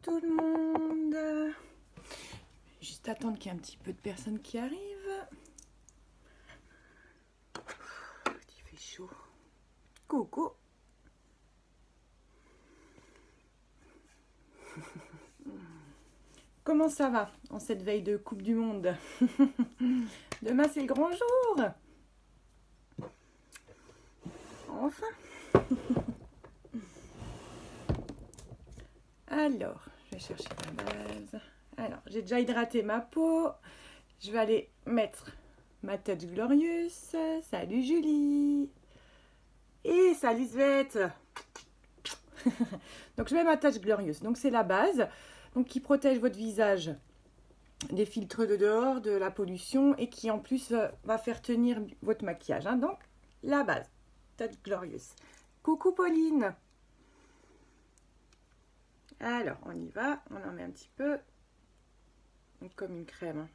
tout le monde. Juste attendre qu'il y ait un petit peu de personnes qui arrivent. Il fait chaud. Coucou. Comment ça va en cette veille de Coupe du Monde? Demain c'est le grand jour. Enfin. Alors, je vais chercher la base. Alors, j'ai déjà hydraté ma peau. Je vais aller mettre ma Touch Glorious. Salut Julie. Et salut Svette. Donc, je mets ma Touch Glorious. Donc, c'est la base. Donc, qui protège votre visage des filtres de dehors, de la pollution. Et qui, en plus, va faire tenir votre maquillage. Hein. Donc, la base. Touch Glorious. Coucou Pauline. Alors, on y va. On en met un petit peu. Donc, comme une crème.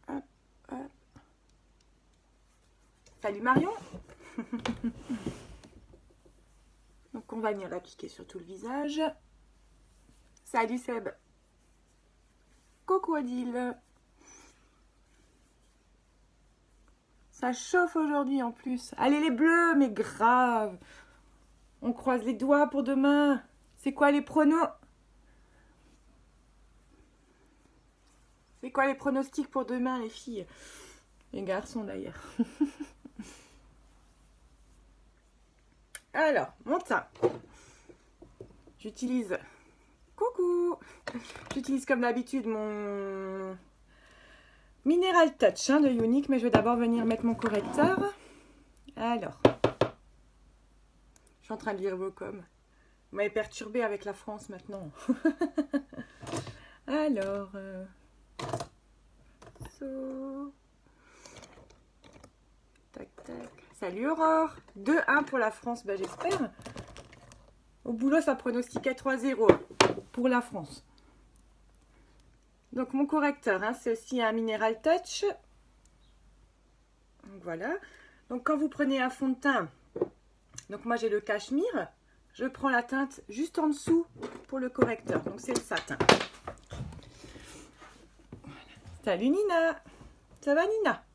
Hop, hop. Salut Marion. Donc, on va venir l'appliquer sur tout le visage. Salut Seb. Coucou Adil. Ça chauffe aujourd'hui en plus. Allez les bleus, mais grave. On croise les doigts pour demain. C'est quoi les pronos? C'est quoi les pronostics pour demain, les filles? Les garçons d'ailleurs. Alors, mon teint. J'utilise... Coucou! J'utilise comme d'habitude mon Mineral Touch de Younique, mais je vais d'abord venir mettre mon correcteur. Alors... Je suis en train de lire vos coms. Vous m'avez perturbé avec la France maintenant. Alors... Tac, tac. Salut Aurore. 2-1 pour la France, ben, j'espère. Au boulot, ça pronostiquait 3-0 pour la France. Donc mon correcteur, hein, c'est aussi un Mineral Touch. Donc, voilà. Donc quand vous prenez un fond de teint... Donc moi j'ai le cachemire, je prends la teinte juste en dessous pour le correcteur, donc c'est le satin. Voilà. Salut Nina, ça va Nina?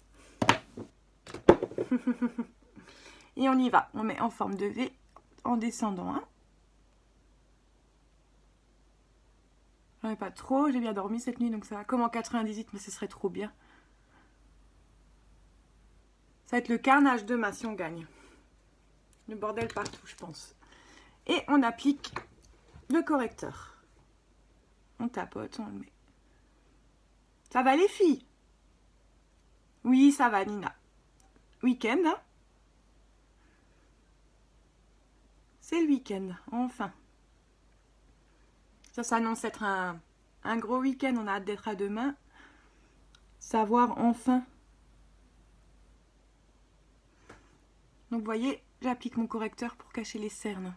Et on y va, on met en forme de V en descendant. Hein. J'en ai pas trop, j'ai bien dormi cette nuit donc ça va comme en 98 mais ce serait trop bien. Ça va être le carnage demain si on gagne. Le bordel partout, je pense. Et on applique le correcteur. On tapote, on le met. Ça va les filles? Oui, ça va Nina. Week-end, hein? C'est le week-end, enfin. Ça s'annonce être un gros week-end, on a hâte d'être à demain. Savoir enfin. Donc vous voyez... J'applique mon correcteur pour cacher les cernes.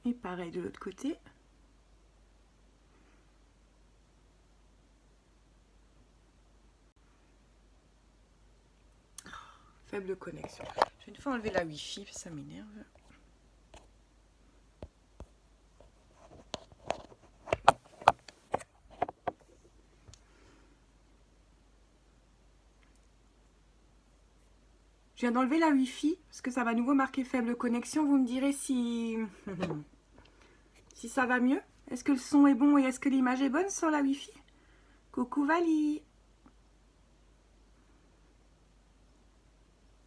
Et pareil de l'autre côté. Oh, faible connexion. Je vais une fois enlever la Wi-Fi, ça m'énerve. Je viens d'enlever la Wi-Fi parce que ça va à nouveau marquer faible connexion. Vous me direz si ça va mieux. Est-ce que le son est bon et est-ce que l'image est bonne sur la Wi-Fi? Coucou Valie.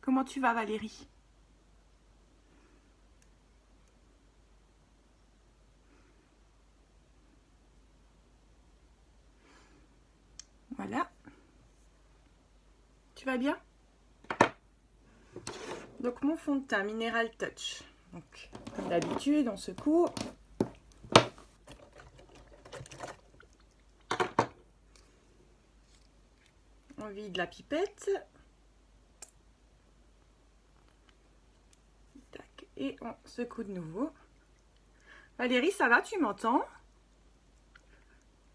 Comment tu vas Valérie? Voilà. Tu vas bien? Donc mon fond de teint Mineral Touch. Donc comme d'habitude, on secoue. On vide la pipette. Tac, et on secoue de nouveau. Valérie, ça va? Tu m'entends?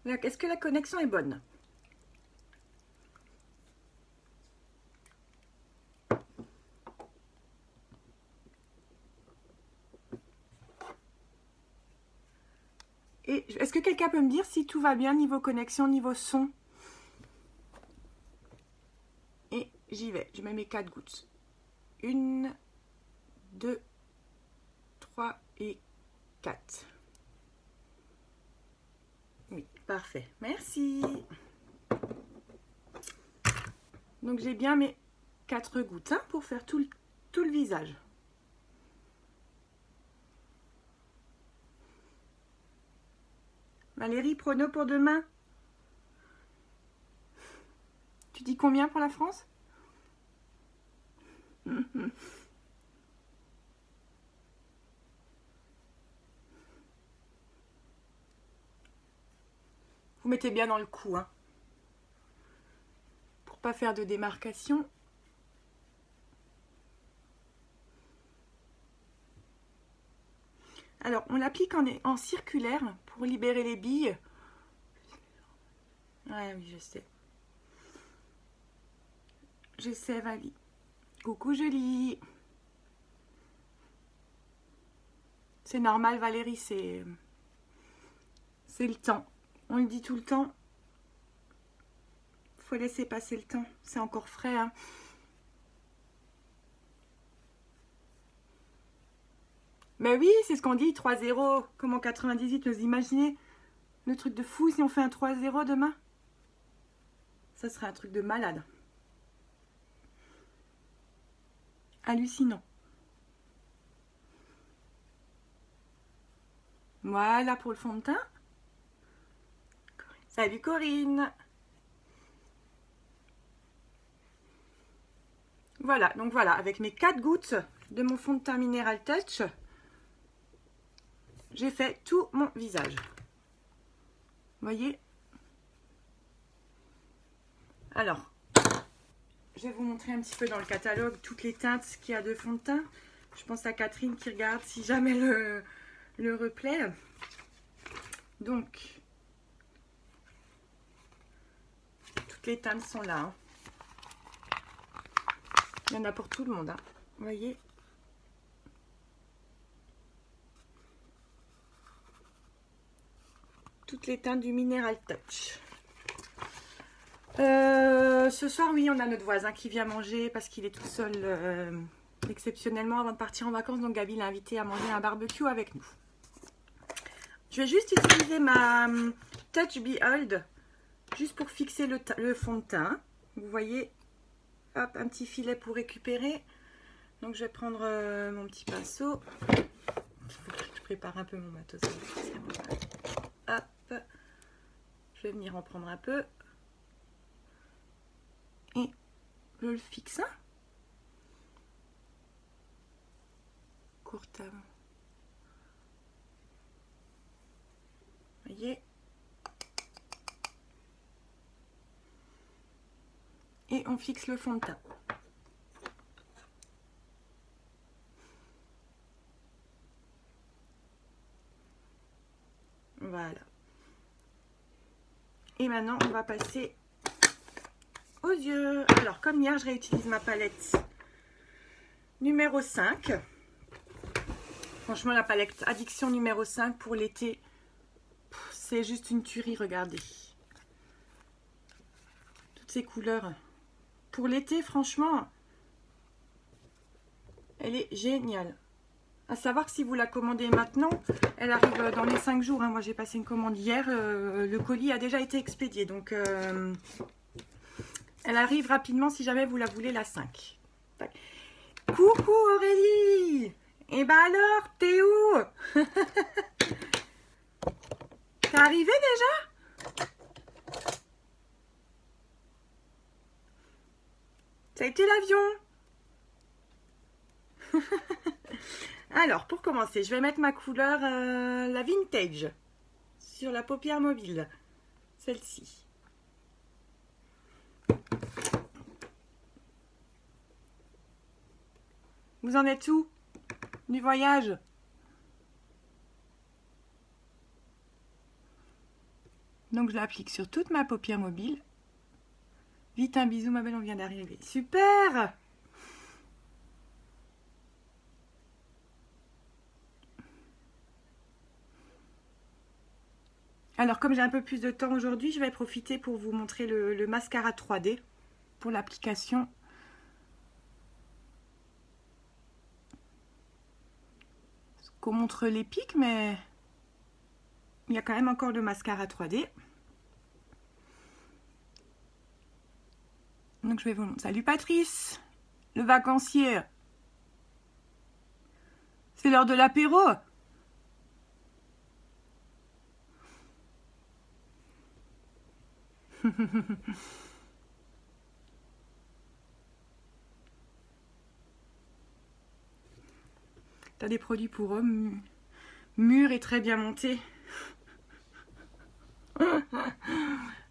Est-ce que la connexion est bonne? Et est-ce que quelqu'un peut me dire si tout va bien niveau connexion, niveau son? Et j'y vais. Je mets mes 4 gouttes. 1, 2, 3 et 4. Oui, parfait. Merci. Donc j'ai bien mes 4 gouttes hein, pour faire tout le visage. Valérie, prono pour demain. Tu dis combien pour la France? Vous mettez bien dans le coup, hein. Pour pas faire de démarcation. Alors, on l'applique en circulaire pour libérer les billes. Ouais, oui, je sais. Je sais, Valie. Coucou, Julie. C'est normal, Valérie, c'est le temps. On le dit tout le temps. Faut laisser passer le temps. C'est encore frais, hein. Mais oui, c'est ce qu'on dit, 3-0, comme en 98, vous imaginez le truc de fou si on fait un 3-0 demain? Ça serait un truc de malade. Hallucinant. Voilà pour le fond de teint. Salut Corinne. Voilà, donc voilà, avec mes 4 gouttes de mon fond de teint Mineral Touch, j'ai fait tout mon visage. Vous voyez? Alors, je vais vous montrer un petit peu dans le catalogue toutes les teintes qu'il y a de fond de teint. Je pense à Catherine qui regarde si jamais le replay. Donc, toutes les teintes sont là. Hein. Il y en a pour tout le monde. Hein. Vous voyez? Toutes les teintes du Mineral Touch. Ce soir, oui, on a notre voisin qui vient manger parce qu'il est tout seul exceptionnellement avant de partir en vacances. Donc, Gabi l'a invité à manger un barbecue avec nous. Je vais juste utiliser ma Touch Behold juste pour fixer le fond de teint. Vous voyez, hop, un petit filet pour récupérer. Donc, je vais prendre mon petit pinceau. Il faut que je prépare un peu mon matos. Hop, je vais venir en prendre un peu. Et je le fixe. Courte avant. Vous voyez? Et on fixe le fond de teint. Voilà. Et maintenant, on va passer aux yeux. Alors, comme hier, je réutilise ma palette numéro 5. Franchement, la palette Addiction numéro 5 pour l'été, c'est juste une tuerie, regardez. Toutes ces couleurs. Pour l'été, franchement, elle est géniale. À savoir que si vous la commandez maintenant, elle arrive dans les 5 jours. Hein. Moi, j'ai passé une commande hier. Le colis a déjà été expédié. Donc, elle arrive rapidement si jamais vous la voulez, la 5. Coucou Aurélie! Et bah alors, t'es où? T'es arrivée déjà? Ça a été l'avion. Alors, pour commencer, je vais mettre ma couleur, la Vintage, sur la paupière mobile. Celle-ci. Vous en êtes où du voyage? Donc, je l'applique sur toute ma paupière mobile. Vite, un bisou, ma belle, on vient d'arriver. Super! Alors, comme j'ai un peu plus de temps aujourd'hui, je vais profiter pour vous montrer le mascara 3D pour l'application. Qu'on montre les pics, mais il y a quand même encore le mascara 3D. Donc, je vais vous montrer. Salut Patrice, le vacancier. C'est l'heure de l'apéro. T'as des produits pour hommes mûrs et très bien montés.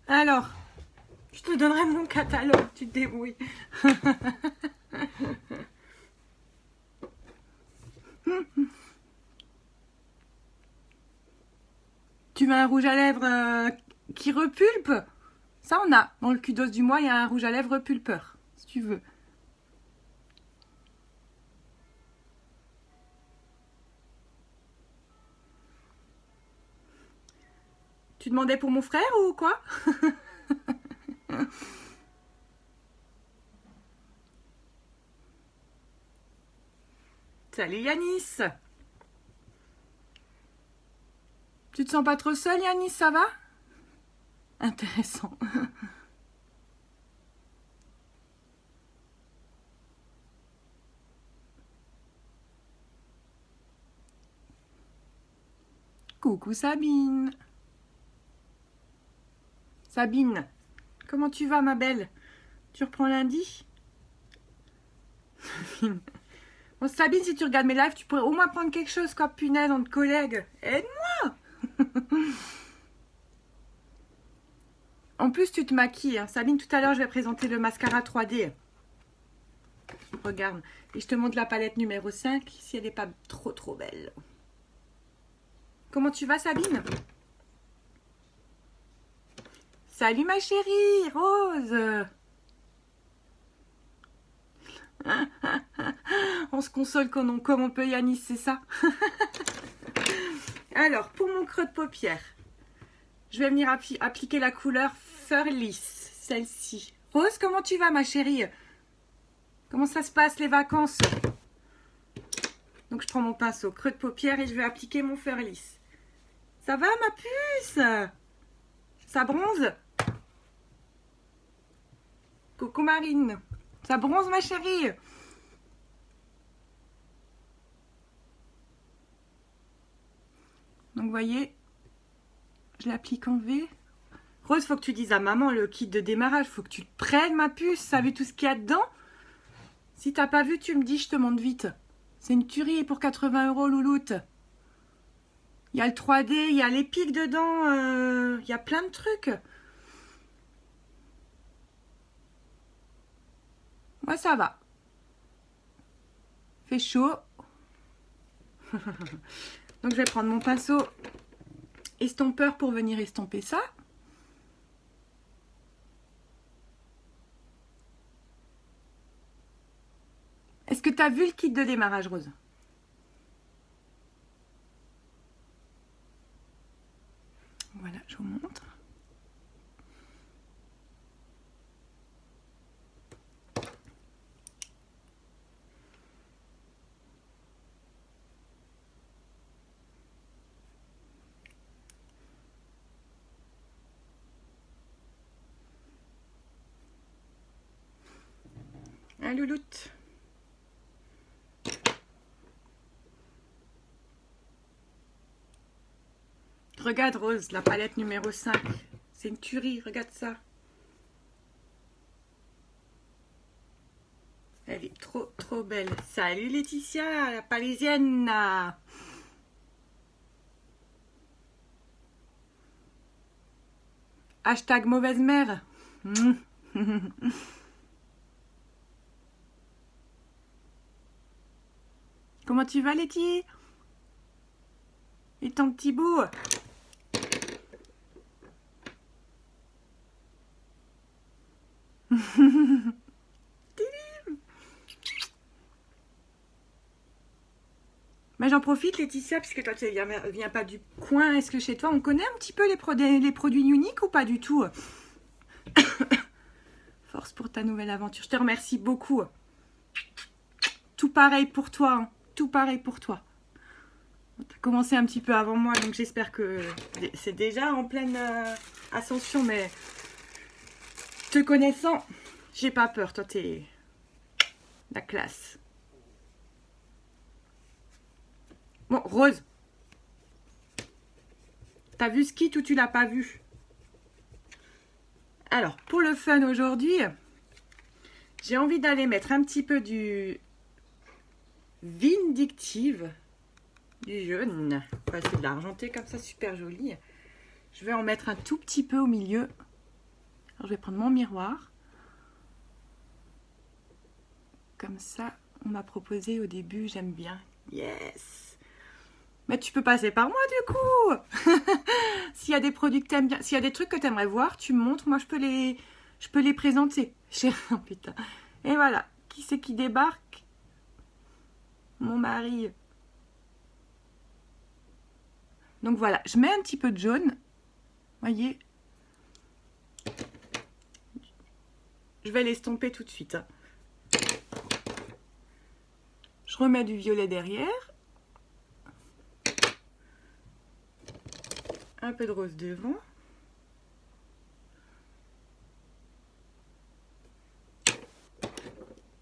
Alors, je te donnerai mon catalogue, tu te débrouilles. Tu veux un rouge à lèvres qui repulpe? Ça, on a. Dans le kudos du mois, il y a un rouge à lèvres pulpeur, si tu veux. Tu demandais pour mon frère ou quoi? Salut Yanis. Tu te sens pas trop seul Yanis, ça va? Intéressant. Coucou Sabine. Sabine, comment tu vas ma belle? Tu reprends lundi? Bon Sabine, si tu regardes mes lives, tu pourrais au moins prendre quelque chose quoi, punaise, entre collègues. Aide-moi. En plus, tu te maquilles. Hein. Sabine, tout à l'heure, je vais présenter le mascara 3D. Regarde. Et je te montre la palette numéro 5, si elle n'est pas trop belle. Comment tu vas, Sabine? Salut, ma chérie, Rose. On se console comme on peut, Yanis, c'est ça? Alors, pour mon creux de paupière, je vais venir appliquer la couleur Furless, celle-ci. Rose, comment tu vas, ma chérie? Comment ça se passe, les vacances? Donc, je prends mon pinceau creux de paupière et je vais appliquer mon Furless. Ça va, ma puce? Ça bronze? Coucou, Marine. Ça bronze, ma chérie? Donc, vous voyez, je l'applique en V. Rose, faut que tu dises à maman le kit de démarrage. Faut que tu le prennes, ma puce. Ça vu tout ce qu'il y a dedans? Si t'as pas vu, tu me dis, je te montre vite. C'est une tuerie pour 80 €, louloute. Il y a le 3D, il y a les pics dedans. Il y a plein de trucs. Moi, ça va. Fait chaud. Donc, je vais prendre mon pinceau estompeur pour venir estomper ça. Est-ce que tu as vu le kit de démarrage, Rose? Voilà, je vous montre. Un louloute. Regarde Rose, la palette numéro 5. C'est une tuerie, regarde ça. Elle est trop belle. Salut Laetitia, la parisienne. Hashtag mauvaise mère. Comment tu vas, Letty? Et ton petit bout? Mais j'en profite, Laetitia, puisque toi, tu ne viens pas du coin. Est-ce que chez toi, on connaît un petit peu les produits uniques ou pas du tout? Force pour ta nouvelle aventure. Je te remercie beaucoup. Tout pareil pour toi. Hein. Tout pareil pour toi. Tu as commencé un petit peu avant moi, donc j'espère que c'est déjà en pleine ascension. Mais te connaissant, j'ai pas peur. Toi, t'es la classe. Bon, Rose. T'as vu ce kit ou tu l'as pas vu? Alors, pour le fun aujourd'hui, j'ai envie d'aller mettre un petit peu du Vindictive, du jaune. Enfin, c'est de l'argenté comme ça, super joli. Je vais en mettre un tout petit peu au milieu. Alors, je vais prendre mon miroir. Comme ça, on m'a proposé au début, j'aime bien. Yes! Mais tu peux passer par moi du coup. S'il y a des produits que tu aimes bien, s'il y a des trucs que tu aimerais voir, tu me montres, moi je peux les présenter. Oh, putain. Et voilà, qui c'est qui débarque? Mon mari. Donc voilà, je mets un petit peu de jaune. Voyez. Je vais l'estomper tout de suite. Je remets du violet derrière. Un peu de rose devant.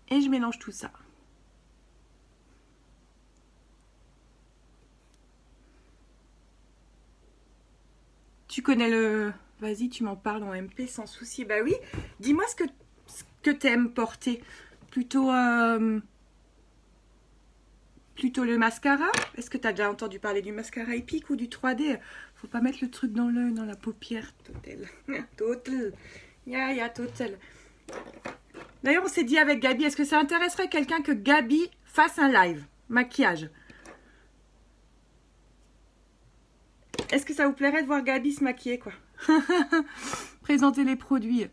Et je mélange tout ça. Tu connais le... Vas-y, tu m'en parles en MP sans souci. Bah oui. Dis-moi ce que t'aimes porter. Plutôt le mascara. Est-ce que tu as déjà entendu parler du mascara épique ou du 3D? Faut pas mettre le truc dans l'œil, dans la paupière. Total. Total. Ya, total. D'ailleurs, on s'est dit avec Gabi, est-ce que ça intéresserait quelqu'un que Gabi fasse un live maquillage? Est-ce que ça vous plairait de voir Gabi se maquiller, quoi? Présenter les produits.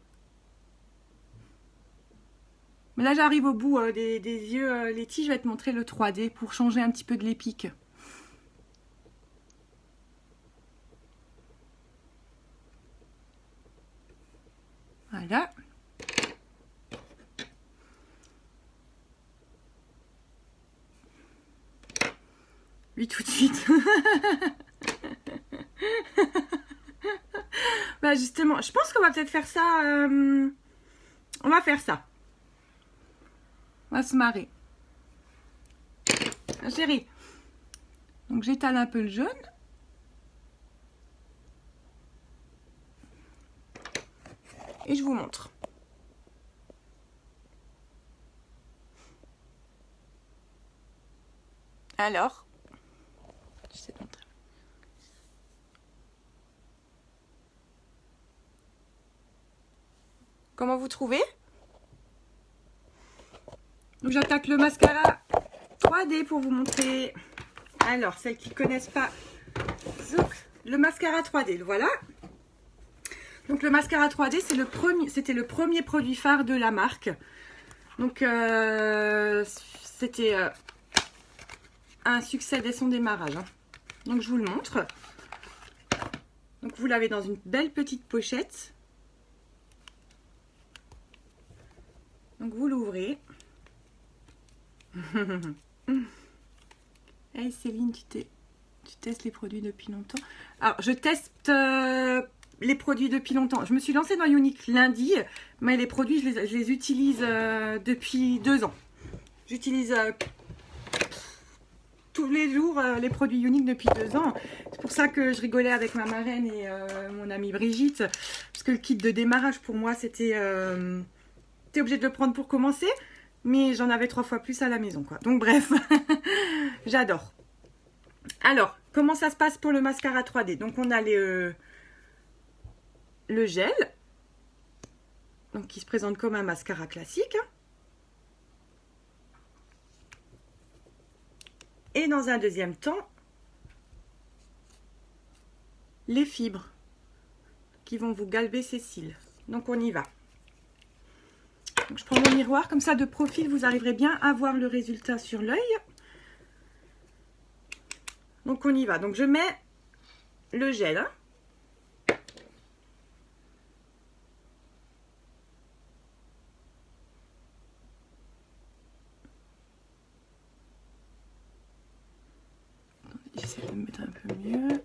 Mais là, j'arrive au bout des yeux. Letty, je vais te montrer le 3D pour changer un petit peu de l'épique. Voilà. Oui, tout de suite. Bah justement, je pense qu'on va peut-être faire ça. On va faire ça. On va se marrer. Chérie. Donc j'étale un peu le jaune. Et je vous montre. Alors, je sais montrer. Comment vous trouvez? Donc j'attaque le mascara 3D pour vous montrer. Alors, celles qui ne connaissent pas, le mascara 3D, le voilà. Donc le mascara 3D, c'était le premier produit phare de la marque. Donc c'était un succès dès son démarrage. Hein. Donc je vous le montre. Donc vous l'avez dans une belle petite pochette. Donc vous l'ouvrez. Hey Céline, tu testes les produits depuis longtemps? Alors je teste les produits depuis longtemps. Je me suis lancée dans Younique lundi, mais les produits je les utilise depuis 2 ans. J'utilise tous les jours les produits Younique depuis 2 ans. C'est pour ça que je rigolais avec ma marraine et mon amie Brigitte, parce que le kit de démarrage pour moi c'était t'es obligé de le prendre pour commencer, mais j'en avais 3 fois plus à la maison, quoi. Donc bref, j'adore. Alors, comment ça se passe pour le mascara 3D? Donc on a le gel, donc qui se présente comme un mascara classique. Et dans un deuxième temps, les fibres qui vont vous galber ces cils. Donc on y va. Donc je prends mon miroir, comme ça de profil, vous arriverez bien à voir le résultat sur l'œil. Donc on y va. Donc je mets le gel. Hein. J'essaie de me mettre un peu mieux.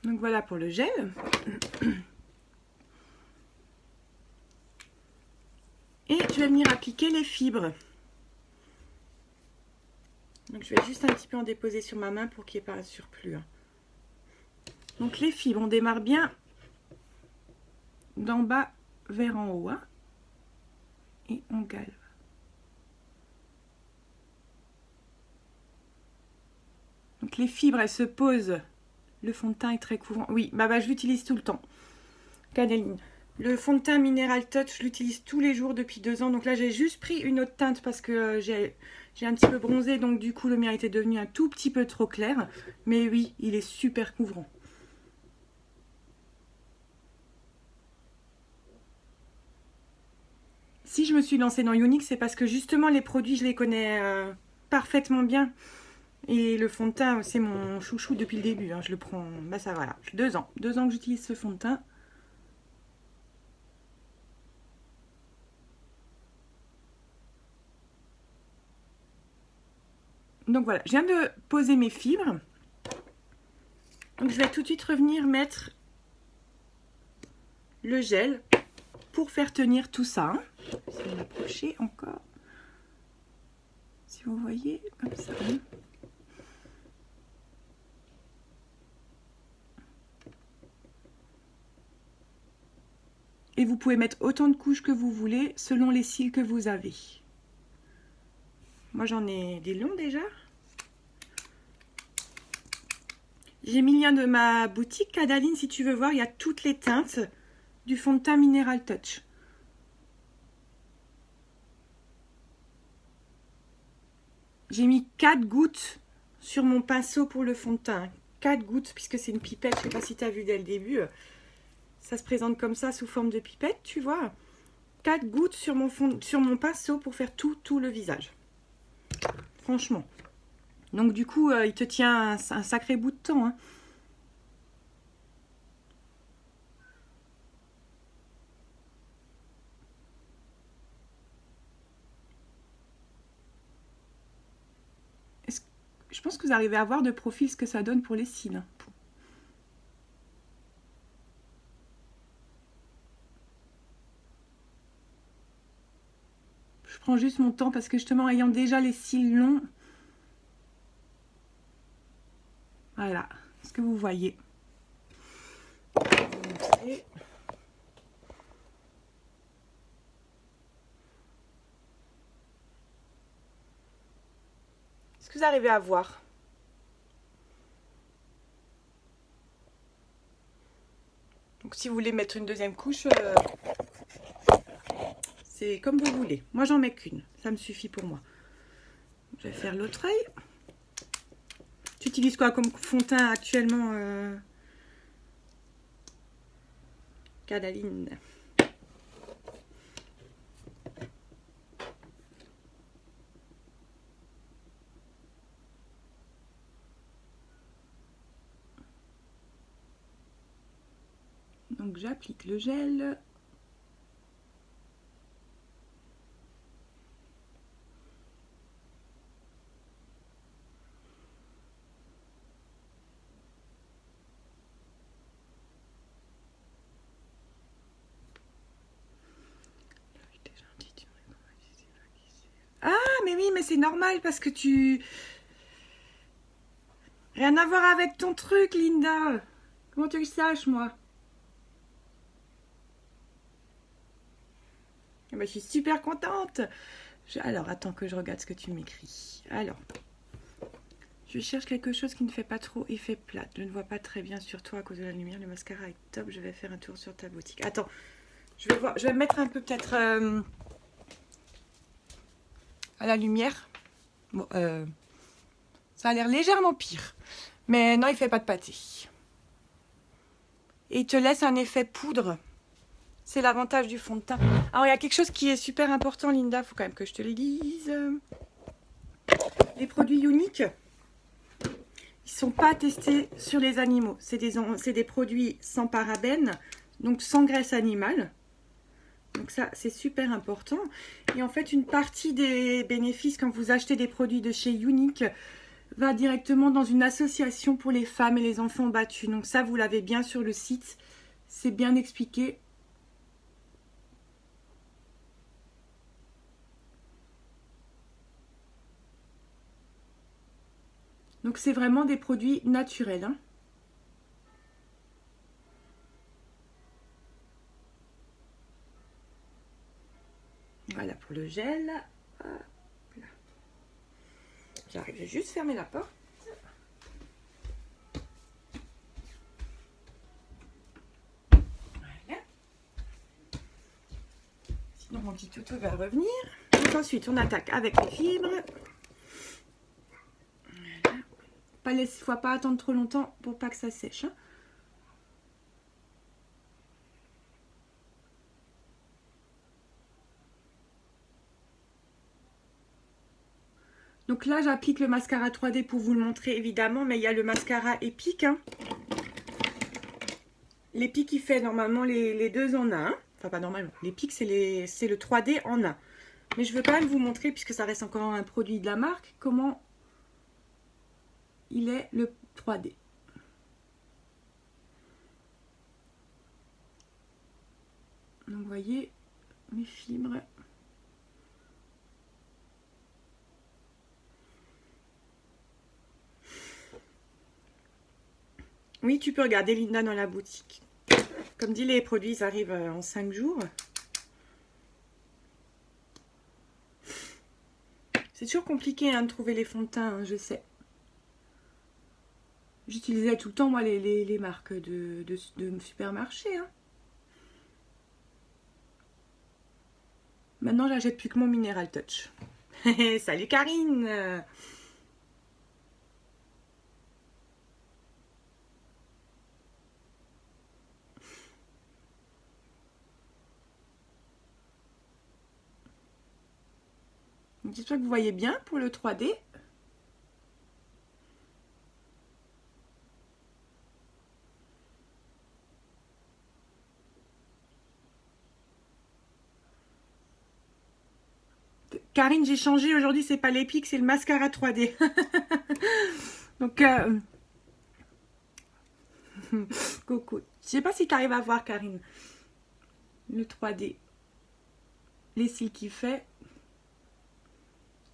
Donc voilà pour le gel. Et je vais venir appliquer les fibres. Donc je vais juste un petit peu en déposer sur ma main pour qu'il n'y ait pas un surplus. Donc les fibres, on démarre bien d'en bas vers en haut. Hein, et on galve. Donc les fibres, elles se posent. Le fond de teint est très couvrant. Oui, bah je l'utilise tout le temps. Cadaline. Le fond de teint Mineral Touch, je l'utilise tous les jours depuis 2 ans. Donc là, j'ai juste pris une autre teinte parce que j'ai un petit peu bronzé. Donc du coup, le mien était devenu un tout petit peu trop clair. Mais oui, il est super couvrant. Si je me suis lancée dans Younique, c'est parce que justement, les produits, je les connais parfaitement bien. Et le fond de teint, c'est mon chouchou depuis le début. Hein. Je le prends, bah ça voilà, 2 ans. 2 ans que j'utilise ce fond de teint. Donc voilà, je viens de poser mes fibres. Donc je vais tout de suite revenir mettre le gel pour faire tenir tout ça. Hein. Je vais m'approcher encore. Si vous voyez, comme ça. Hein. Et vous pouvez mettre autant de couches que vous voulez selon les cils que vous avez. Moi j'en ai des longs déjà. J'ai mis le lien de ma boutique Cadaline si tu veux voir. Il y a toutes les teintes du fond de teint Mineral Touch. J'ai mis 4 gouttes sur mon pinceau pour le fond de teint. 4 gouttes puisque c'est une pipette. Je ne sais pas si tu as vu dès le début. Ça se présente comme ça sous forme de pipette, tu vois. 4 gouttes sur mon pinceau pour faire tout le visage. Franchement. Donc du coup, il te tient un sacré bout de temps. Hein. Je pense que vous arrivez à voir de profil ce que ça donne pour les cils. Je prends juste mon temps parce que justement, ayant déjà les cils longs, voilà ce que vous voyez. Est-ce que vous arrivez à voir? Donc si vous voulez mettre une deuxième couche, c'est comme vous voulez. Moi j'en mets qu'une, ça me suffit pour moi. Je vais faire l'autre œil. Tu utilises quoi comme fond de teint actuellement, Cadaline? Donc j'applique le gel. Ah mais oui, mais c'est normal parce que tu... Rien à voir avec ton truc, Linda. Comment tu le saches, moi? Eh ben, je suis super contente. Alors, attends que je regarde ce que tu m'écris. Alors, je cherche quelque chose qui ne fait pas trop effet plate. Je ne vois pas très bien sur toi à cause de la lumière. Le mascara est top. Je vais faire un tour sur ta boutique. Attends, je vais me mettre un peu peut-être à la lumière. Bon, ça a l'air légèrement pire. Mais non, il fait pas de pâté. Et il te laisse un effet poudre. C'est l'avantage du fond de teint. Alors, il y a quelque chose qui est super important, Linda. Il faut quand même que je te le dise. Les produits uniques, ils sont pas testés sur les animaux. C'est des produits sans parabènes, donc sans graisse animale. Donc ça, c'est super important. Et en fait, une partie des bénéfices quand vous achetez des produits de chez Unique va directement dans une association pour les femmes et les enfants battus. Donc ça, vous l'avez bien sur le site. C'est bien expliqué. Donc c'est vraiment des produits naturels, hein. Voilà pour le gel. J'arrive, je vais juste fermer la porte. Voilà. Sinon mon petit toutou va revenir. Donc ensuite on attaque avec les fibres. Voilà. Il ne faut pas attendre trop longtemps pour pas que ça sèche, hein. Donc là, j'applique le mascara 3D pour vous le montrer, évidemment. Mais il y a le mascara Epic, hein. L'Epic, il fait normalement les deux en un. Enfin, pas normalement. L'Epic, c'est le 3D en un. Mais je veux quand même vous montrer, puisque ça reste encore un produit de la marque, comment il est le 3D. Donc, vous voyez mes fibres. Oui, tu peux regarder Linda dans la boutique. Comme dit, les produits ils arrivent en 5 jours. C'est toujours compliqué hein, de trouver les fonds de teint, hein, je sais. J'utilisais tout le temps, moi, les marques de supermarché. Hein. Maintenant, j'achète plus que mon Mineral Touch. Salut Karine! J'espère que vous voyez bien pour le 3D. Karine, j'ai changé. Aujourd'hui, c'est pas l'Epic, c'est le mascara 3D. Donc, coucou. Je sais pas si tu arrives à voir, Karine. Le 3D. Les cils qu'il fait.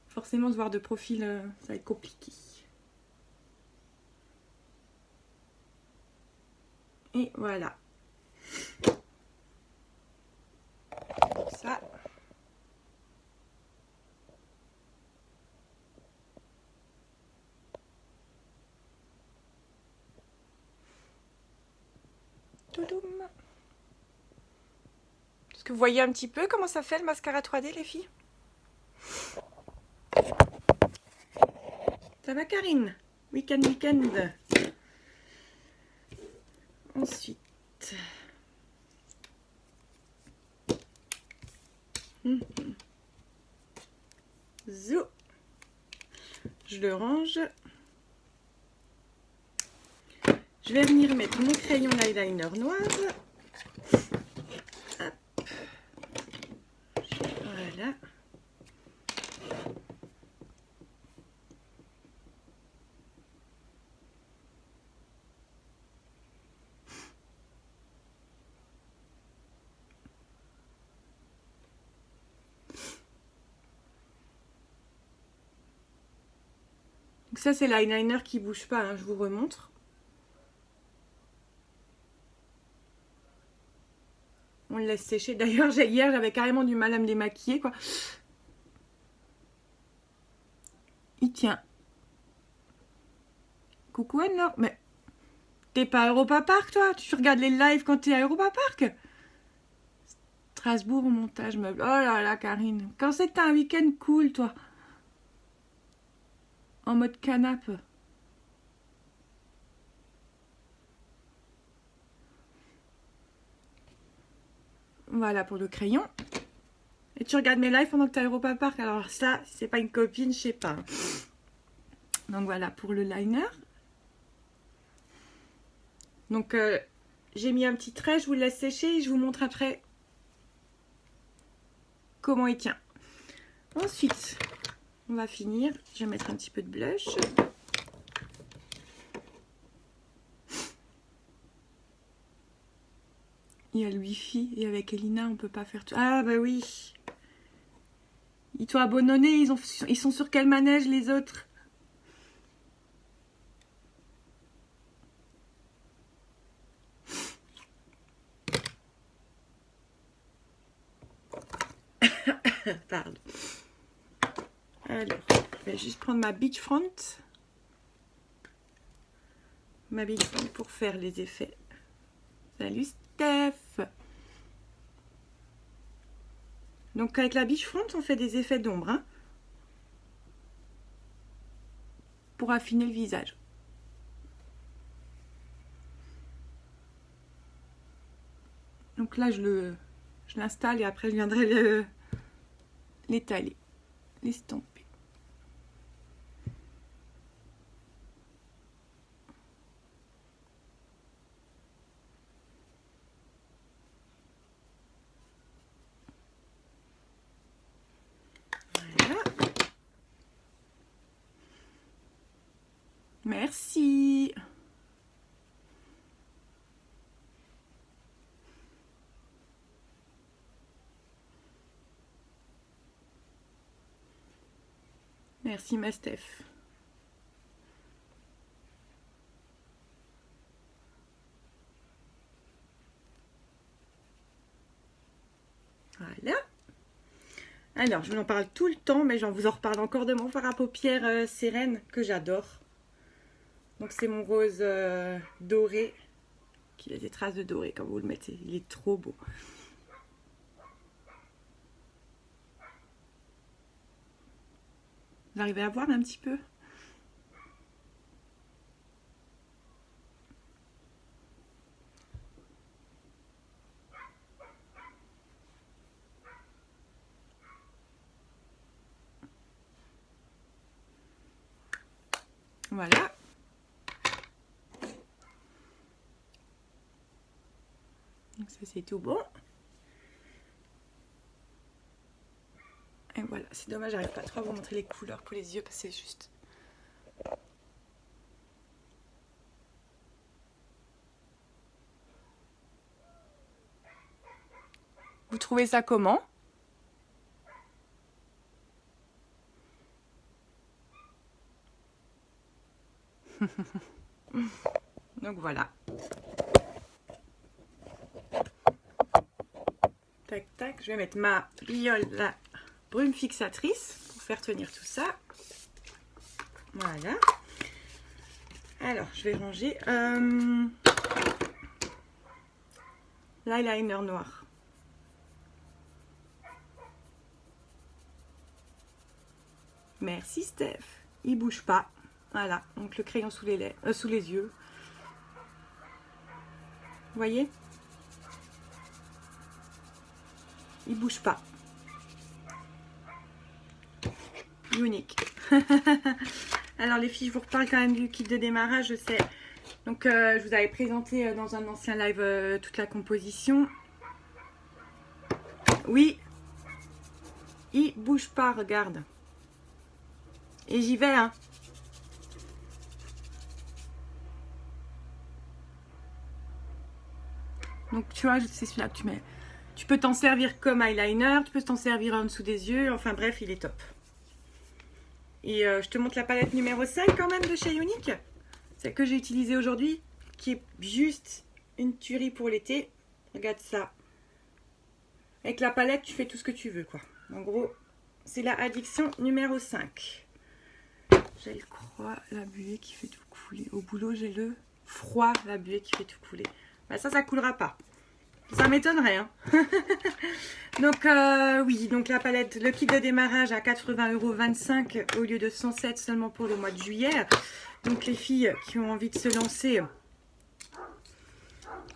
Forcément, se voir de profil, ça va être compliqué. Et voilà. Ça. Toudoum. Est-ce que vous voyez un petit peu comment ça fait le mascara 3D, les filles? Ça va, Karine? Week-end. Ensuite. Zou. Je le range. Je vais venir mettre mon crayon d'eyeliner noir. Hop. Voilà. Donc ça, c'est l'eyeliner qui bouge pas, hein, je vous remontre. On le laisse sécher. D'ailleurs, hier, j'avais carrément du mal à me démaquiller, quoi. Il tient. Coucou Anne-Laure. Mais t'es pas à Europa Park, toi? Tu regardes les lives quand t'es à Europa Park? Strasbourg, montage meuble. Oh là là, Karine. Quand c'est que t'as un week-end cool, toi? en mode canapé. Voilà pour le crayon. Et tu regardes mes lives pendant que tu es à Europa Park. Alors ça, c'est pas une copine, je sais pas. Donc voilà pour le liner. Donc j'ai mis un petit trait, je vous le laisse sécher et je vous montre après comment il tient. Ensuite, on va finir. Je vais mettre un petit peu de blush. Il y a le wifi et avec Elina on peut pas faire tout. Ah bah oui. Ils t'ont abandonné, ils sont sur quel manège les autres? Pardon. Alors, je vais juste prendre ma beachfront. Ma beachfront pour faire les effets. Salut Steph. Donc avec la beachfront, on fait des effets d'ombre. Hein, pour affiner le visage. Donc là, je l'installe et après, je viendrai l'étaler, l'estomper. Voilà. Merci. Merci ma Steph. Voilà. Alors, je vous en parle tout le temps, mais j'en vous en reparle encore de mon fard à paupières Sérène que j'adore. Donc c'est mon rose doré, qui a des traces de doré quand vous le mettez. Il est trop beau. Vous arrivez à voir un petit peu? Voilà. Donc ça c'est tout bon. Et voilà, c'est dommage, j'arrive pas trop à vous montrer les couleurs pour les yeux parce que c'est juste. Vous trouvez ça comment? Donc voilà. Tac tac, je vais mettre ma biole, la brume fixatrice pour faire tenir tout ça. Voilà. Alors, je vais ranger l'eyeliner noir. Merci Steph. Il bouge pas. Voilà, donc le crayon sous les yeux. Vous voyez? Il bouge pas. Unique. Alors les filles, je vous reparle quand même du kit de démarrage, je sais. Donc je vous avais présenté dans un ancien live toute la composition. Oui. Il bouge pas, regarde. Et j'y vais, hein. Donc tu vois, c'est celui-là que tu mets. Tu peux t'en servir comme eyeliner, tu peux t'en servir en dessous des yeux. Enfin bref, il est top. Et je te montre la palette numéro 5 quand même de chez Younique. Celle que j'ai utilisée aujourd'hui, qui est juste une tuerie pour l'été. Regarde ça. Avec la palette, tu fais tout ce que tu veux, quoi. En gros, c'est la addiction numéro 5. J'ai le froid, la buée qui fait tout couler. Au boulot, j'ai le froid, la buée qui fait tout couler. Bah, ça coulera pas. Ça m'étonnerait, hein. Donc, oui, donc la palette, le kit de démarrage à 80,25 € au lieu de 107 seulement pour le mois de juillet. Donc, les filles qui ont envie de se lancer,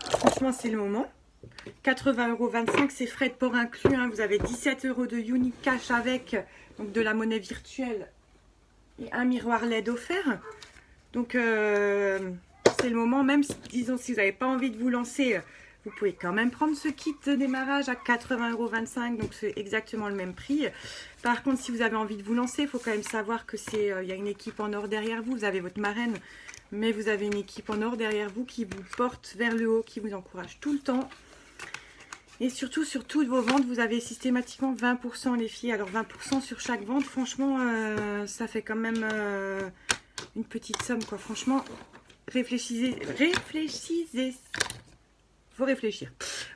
franchement, c'est le moment. 80,25 €, c'est frais de port inclus. Hein. Vous avez 17 € de Unique Cash avec donc de la monnaie virtuelle et un miroir LED offert. Donc, c'est le moment. Même, disons, si vous n'avez pas envie de vous lancer, vous pouvez quand même prendre ce kit de démarrage à 80,25 €. Donc, c'est exactement le même prix. Par contre, si vous avez envie de vous lancer, il faut quand même savoir que c'est, il y a une équipe en or derrière vous. Vous avez votre marraine, mais vous avez une équipe en or derrière vous qui vous porte vers le haut, qui vous encourage tout le temps. Et surtout, sur toutes vos ventes, vous avez systématiquement 20% les filles. Alors 20% sur chaque vente, franchement, ça fait quand même une petite somme, quoi. Franchement, réfléchissez. Faut réfléchir.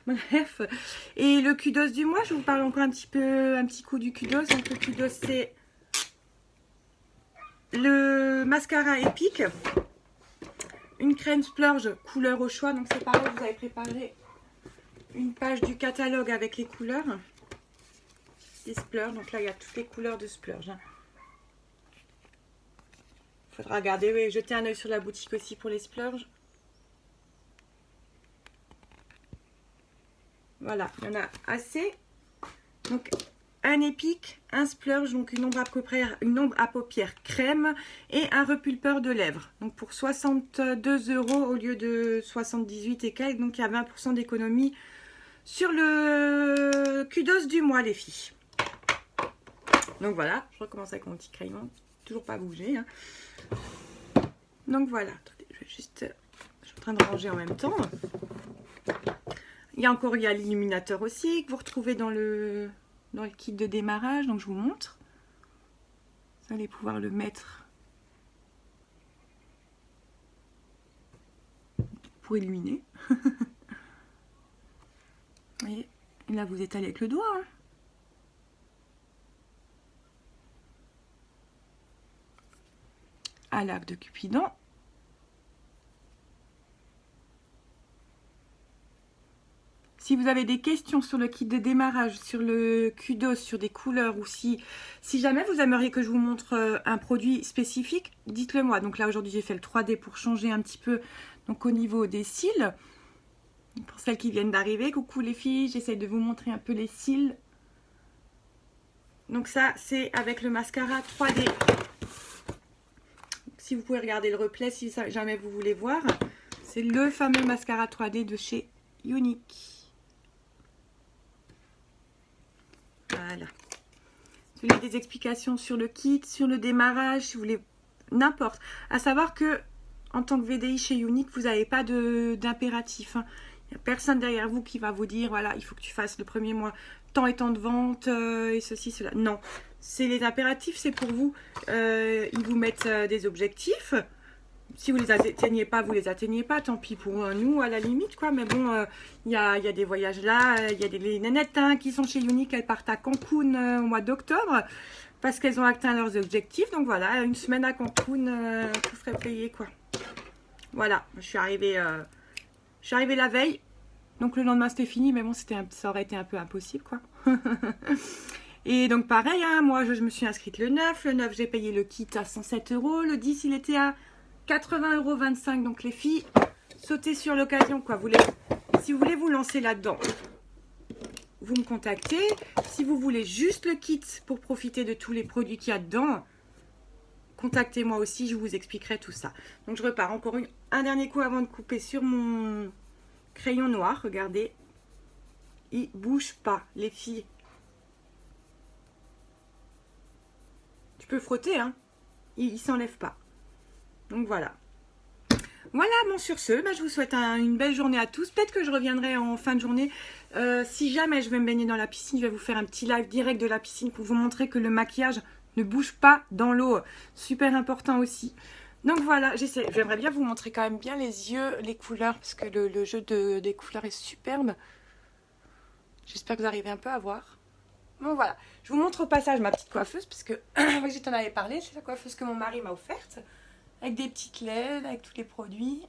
Bref. Et le kudos du mois, je vous parle encore un petit coup du kudos. Donc le kudos, c'est le mascara épique. Une crème splurge couleur au choix. Donc c'est pareil, vous avez préparé une page du catalogue avec les couleurs des splurges. Donc là, il y a toutes les couleurs de splurge. Hein. Faudra regarder, oui, jeter un œil sur la boutique aussi pour les splurges. Voilà, il y en a assez. Donc, un épique, un splurge, donc une ombre à paupières crème et un repulpeur de lèvres. Donc, pour 62 € au lieu de 78 et quelques. Donc, il y a 20% d'économie sur le kudos du mois, les filles. Donc, voilà, je recommence avec mon petit crayon. Toujours pas bougé. Hein. Donc, voilà. Attendez, je suis en train de ranger en même temps. Il y a l'illuminateur aussi que vous retrouvez dans le kit de démarrage. Donc je vous montre. Vous allez pouvoir le mettre pour illuminer. Et là vous étalez avec le doigt. Hein. À l'arc de Cupidon. Si vous avez des questions sur le kit de démarrage, sur le kudos, sur des couleurs ou si jamais vous aimeriez que je vous montre un produit spécifique, dites-le moi. Donc là aujourd'hui j'ai fait le 3D pour changer un petit peu donc au niveau des cils. Pour celles qui viennent d'arriver, coucou les filles, j'essaie de vous montrer un peu les cils. Donc ça c'est avec le mascara 3D. Si vous pouvez regarder le replay si jamais vous voulez voir, c'est le fameux mascara 3D de chez Unique. Voilà. Si vous voulez des explications sur le kit, sur le démarrage, si vous voulez n'importe. À savoir que en tant que VDI chez Unique, vous n'avez pas d'impératif. Hein. Il n'y a personne derrière vous qui va vous dire voilà, il faut que tu fasses le premier mois tant et tant de ventes et ceci, cela. Non. C'est les impératifs, c'est pour vous. Ils vous mettent des objectifs. Si vous les atteignez pas, vous les atteignez pas. Tant pis pour nous, à la limite, quoi. Mais bon, il y a des voyages là. Il y a des nanettes hein, qui sont chez Unique. Elles partent à Cancun au mois d'octobre parce qu'elles ont atteint leurs objectifs. Donc voilà, une semaine à Cancun, tout frais payé, quoi. Voilà, je suis arrivée la veille. Donc le lendemain, c'était fini. Mais bon, ça aurait été un peu impossible, quoi. Et donc pareil, hein, moi, je me suis inscrite le 9. Le 9, j'ai payé le kit à 107 €. Le 10, il était à 80,25 €. Donc les filles, sautez sur l'occasion, quoi. Si vous voulez vous lancer là-dedans, vous me contactez. Si vous voulez juste le kit pour profiter de tous les produits qu'il y a dedans, contactez-moi aussi, je vous expliquerai tout ça. Donc je repars encore un dernier coup avant de couper sur mon crayon noir. Regardez, il bouge pas, les filles. Tu peux frotter, hein. Il s'enlève pas. Donc voilà. Voilà, bon sur ce, je vous souhaite une belle journée à tous. Peut-être que je reviendrai en fin de journée. Si jamais je vais me baigner dans la piscine, je vais vous faire un petit live direct de la piscine pour vous montrer que le maquillage ne bouge pas dans l'eau. Super important aussi. Donc voilà, j'aimerais bien vous montrer quand même bien les yeux, les couleurs, parce que le jeu des couleurs est superbe. J'espère que vous arrivez un peu à voir. Bon voilà, je vous montre au passage ma petite coiffeuse, parce que je t'en avais parlé, c'est la coiffeuse que mon mari m'a offerte. Avec des petites LED, avec tous les produits.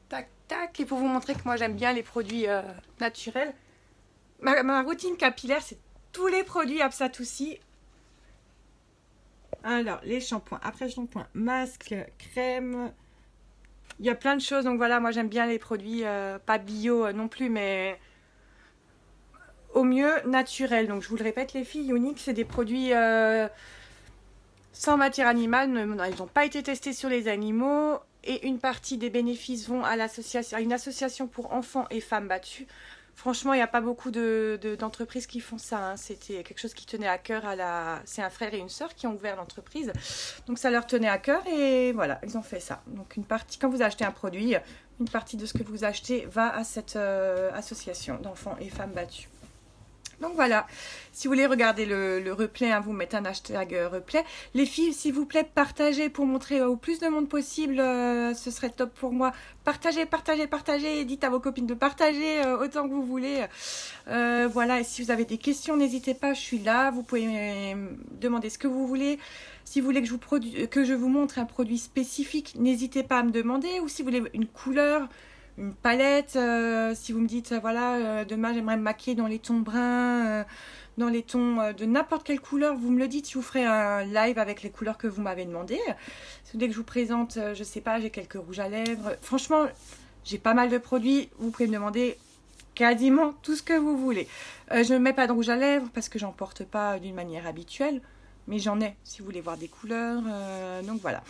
Tac, tac. Et pour vous montrer que moi j'aime bien les produits naturels. Ma routine capillaire, c'est tous les produits Apsatoussi. Alors, les shampoings, après shampoing, masque, crème. Il y a plein de choses. Donc voilà, moi j'aime bien les produits, pas bio non plus, mais au mieux naturels. Donc je vous le répète les filles, Younique, c'est des produits sans matière animale. Ils n'ont pas été testés sur les animaux. Et une partie des bénéfices vont à une association pour enfants et femmes battues. Franchement, il n'y a pas beaucoup d'entreprises qui font ça. Hein. C'était quelque chose qui tenait à cœur c'est un frère et une sœur qui ont ouvert l'entreprise. Donc ça leur tenait à cœur et voilà, ils ont fait ça. Donc une partie, quand vous achetez un produit, une partie de ce que vous achetez va à cette association d'enfants et femmes battues. Donc voilà, si vous voulez regarder le replay, hein, vous mettez un hashtag replay. Les filles, s'il vous plaît, partagez pour montrer au plus de monde possible, ce serait top pour moi. Partagez, partagez, partagez, dites à vos copines de partager autant que vous voulez. Voilà, et si vous avez des questions, n'hésitez pas, je suis là, vous pouvez me demander ce que vous voulez. Si vous voulez que je vous montre un produit spécifique, n'hésitez pas à me demander, ou si vous voulez une couleur, une palette, si vous me dites, voilà, demain j'aimerais me maquiller dans les tons bruns, dans les tons de n'importe quelle couleur, vous me le dites, je vous ferai un live avec les couleurs que vous m'avez demandé. Si vous voulez que je vous présente, je sais pas, j'ai quelques rouges à lèvres, franchement, j'ai pas mal de produits, vous pouvez me demander quasiment tout ce que vous voulez. Je ne mets pas de rouge à lèvres parce que j'en porte pas d'une manière habituelle, mais j'en ai, si vous voulez voir des couleurs, donc voilà.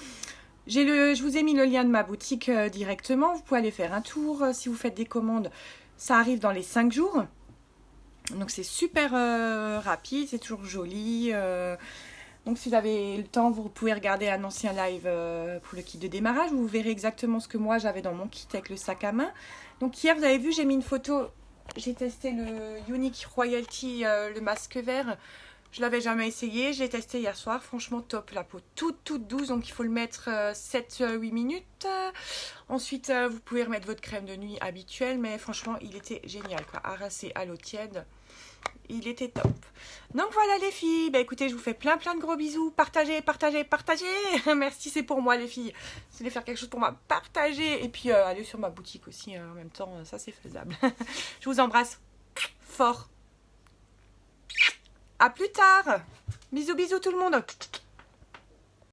Je vous ai mis le lien de ma boutique directement. Vous pouvez aller faire un tour. Si vous faites des commandes, ça arrive dans les 5 jours. Donc c'est super rapide, c'est toujours joli. Donc si vous avez le temps, vous pouvez regarder un ancien live pour le kit de démarrage. Vous verrez exactement ce que moi j'avais dans mon kit avec le sac à main. Donc hier, vous avez vu, j'ai mis une photo. J'ai testé le Younique Royalty, le masque vert. Je l'avais jamais essayé, je l'ai testé hier soir, franchement top, la peau toute douce, donc il faut le mettre 7-8 minutes. Ensuite, vous pouvez remettre votre crème de nuit habituelle, mais franchement, il était génial, quoi, à rincer à l'eau tiède, il était top. Donc voilà les filles, bah écoutez, je vous fais plein de gros bisous, partagez, partagez, partagez. Merci, c'est pour moi les filles, si vous voulez faire quelque chose pour moi, partagez, et puis allez sur ma boutique aussi, en même temps, ça c'est faisable. Je vous embrasse fort. À plus tard. Bisous, bisous tout le monde.